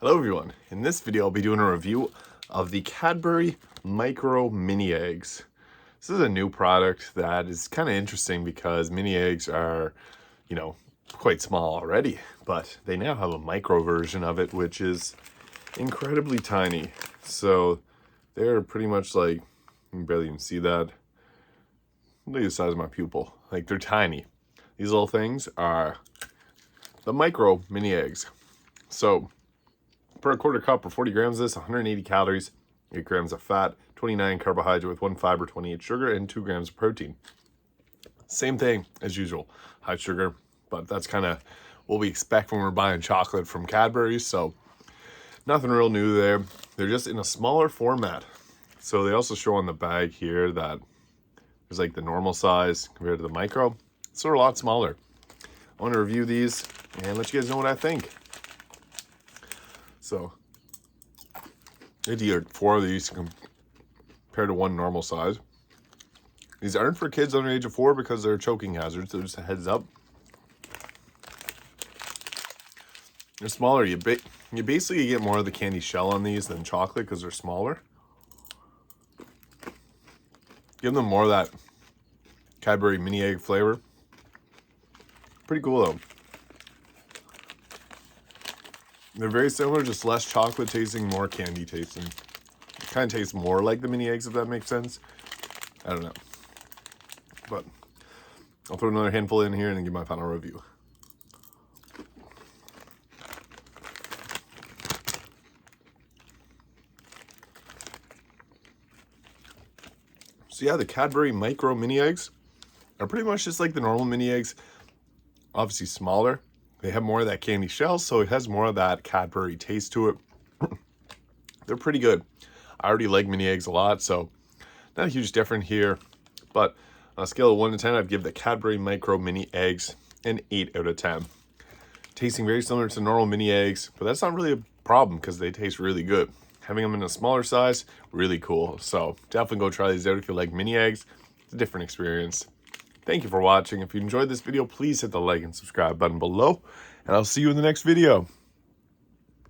Hello everyone, in this video I'll be doing a review of the Cadbury Micro Mini Eggs. This is a new product that is kind of interesting because mini eggs are, quite small already, but they now have a micro version of it which is incredibly tiny. So they're pretty much like, you can barely even see that. Look at the size of my pupil, like they're tiny. These little things are the Micro Mini Eggs. So per a quarter cup or 40 grams of this, 180 calories, 8 grams of fat, 29 carbohydrate with 1 fiber, 28 sugar, and 2 grams of protein. Same thing as usual, high sugar, but that's kind of what we expect when we're buying chocolate from Cadbury, so nothing real new there. They're just in a smaller format. So they also show on the bag here that there's like the normal size compared to the micro. So they're a lot smaller. I want to review these and let you guys know what I think. So, I did 4 of these compared to one normal size. These aren't for kids under the age of 4 because they're choking hazards, so just a heads up. They're smaller. You basically get more of the candy shell on these than chocolate because they're smaller. Give them more of that Cadbury mini egg flavor. Pretty cool though. They're very similar, just less chocolate tasting, more candy tasting. It kind of tastes more like the mini eggs, if that makes sense. I don't know. But I'll throw another handful in here and then give my final review. So yeah, the Cadbury Micro Mini Eggs are pretty much just like the normal mini eggs. Obviously smaller. They have more of that candy shell, so it has more of that Cadbury taste to it. They're pretty good. I already like mini eggs a lot, so not a huge difference here. But on a scale of 1 to 10, I'd give the Cadbury Micro Mini Eggs an 8 out of 10. Tasting very similar to normal mini eggs, but that's not really a problem because they taste really good. Having them in a smaller size, really cool. So definitely go try these out if you like mini eggs. It's a different experience. Thank you for watching. If you enjoyed this video, please hit the like and subscribe button below, and I'll see you in the next video.